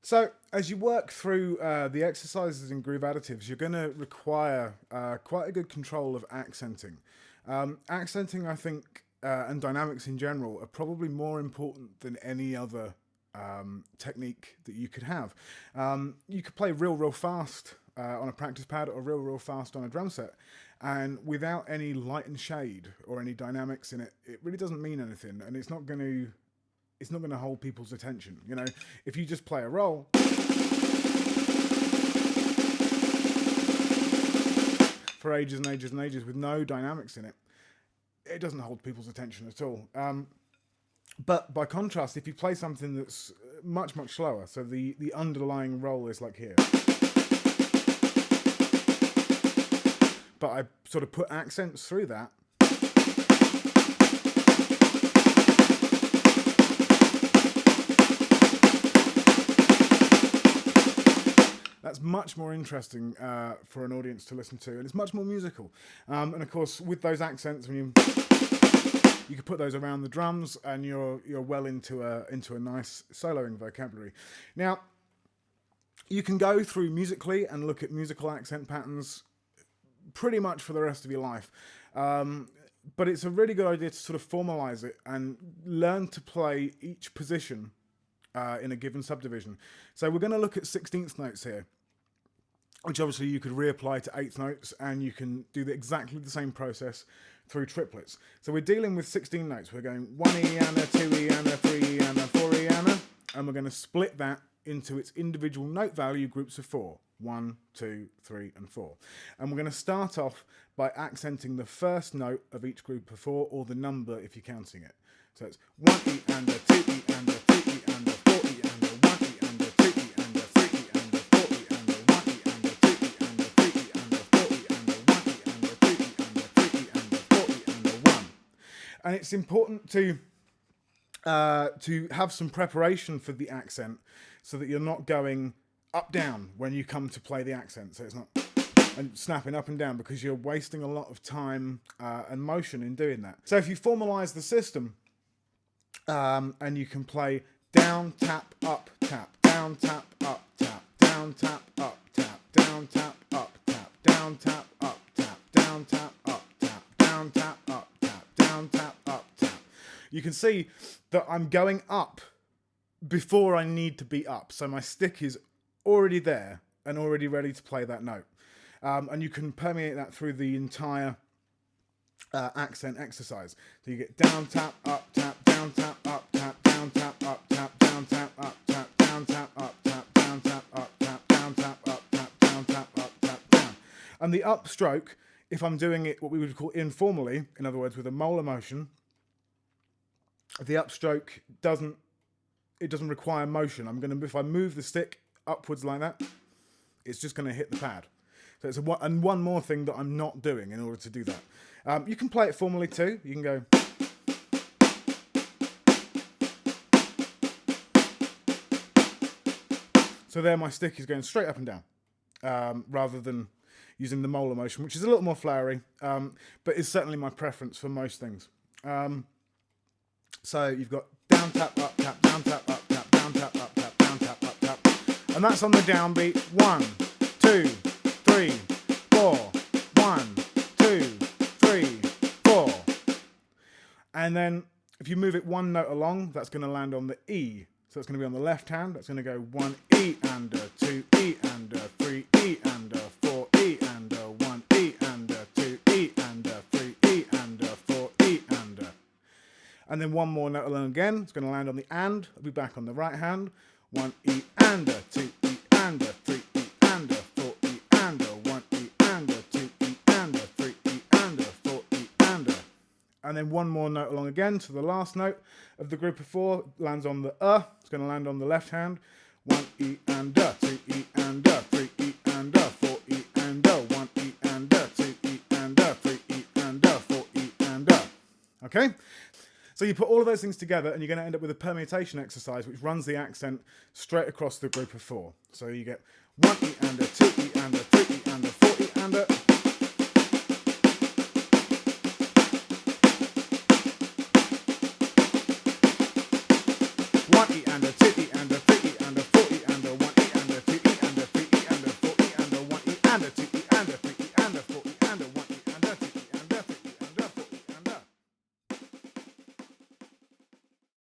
So as you work through the exercises in Groove Additives, you're going to require quite a good control of accenting. Accenting, I think, and dynamics in general are probably more important than any other technique that you could have. You could play real fast on a practice pad or real fast on a drum set, and without any light and shade or any dynamics in it, it really doesn't mean anything, and it's not going to hold people's attention. You know, if you just play a roll for ages and ages and ages with no dynamics in it, it doesn't hold people's attention at all. But by contrast, if you play something that's much slower, so the underlying roll is like here, but I sort of put accents through that, that's much more interesting for an audience to listen to, and it's much more musical. And of course, with those accents, when you can put those around the drums, and you're well into a nice soloing vocabulary. Now, you can go through musically and look at musical accent patterns pretty much for the rest of your life. But it's a really good idea to sort of formalize it and learn to play each position in a given subdivision. So we're going to look at 16th notes here, which obviously you could reapply to 8th notes, and you can do exactly the same process through triplets. So we're dealing with 16 notes. We're going 1E and a 2E and a 3E and a 4E and a, and we're going to split that into its individual note value groups of 4. 1, 2, 3, and 4. And we're going to start off by accenting the first note of each group of 4, or the number if you're counting it. So it's 1E and a 2E and a 3E and a 4E and a 1E and a 2E and a 3E and a 4E and a 1E and a 2E and a 3E and a 4E and a 1E and a 2E and a 3E and a 4E and a 1. And it's important to have some preparation for the accent, so that you're not going up down when you come to play the accent, so it's not and snapping up and down, because you're wasting a lot of time and motion in doing that. So if you formalize the system, and you can play down, tap, up, tap, down, tap, up, tap, down, tap, up, tap, down, tap, up, tap, down, tap, up, tap, down, tap, up, tap, down, tap, up, tap, down, tap, up, tap. You can see that I'm going up before I need to be up, so my stick is already there and already ready to play that note. And you can permeate that through the entire accent exercise. So you get down, tap, up, tap, down, tap, up, tap, down, tap, up, tap, down, tap, up, tap, down, tap, up, tap, down, tap, up, tap, down, tap, up, tap, down, tap, up, tap, down. And the upstroke, if I'm doing it what we would call informally, in other words with a molar motion, the upstroke doesn't require motion. If I move the stick upwards like that, it's just going to hit the pad. So it's one more thing that I'm not doing in order to do that. You can play it formally too. You can go. So there my stick is going straight up and down, rather than using the molar motion, which is a little more flowery, but is certainly my preference for most things. So you've got down, tap, up, tap, down, tap, up, tap, down, tap, up, tap, down, tap, up, tap. And that's on the downbeat. 1, 2, 3, 4. 1, 2, 3, 4. And then if you move it one note along, that's going to land on the E. So it's going to be on the left hand. That's going to go 1E and a 2E and a 3E and a 4E and a 1E and a 2E and a 3E and a 4E and a. And then one more note along again. It's going to land on the and. It'll be back on the right hand. 1E and a 2E and a 3E and a 4E and a 1E and a 2E and a 3E and a 4E and a. And then one more note along again. So the last note of the group of 4 lands on the It's going to land on the left hand. 1E and a 2E and a 3E and a 4E and a 1E and a 2E and a 3E and a 4E and a. Okay? So you put all of those things together, and you're going to end up with a permutation exercise which runs the accent straight across the group of 4. So you get 1E and a 2E and a 3E and a 4E and a.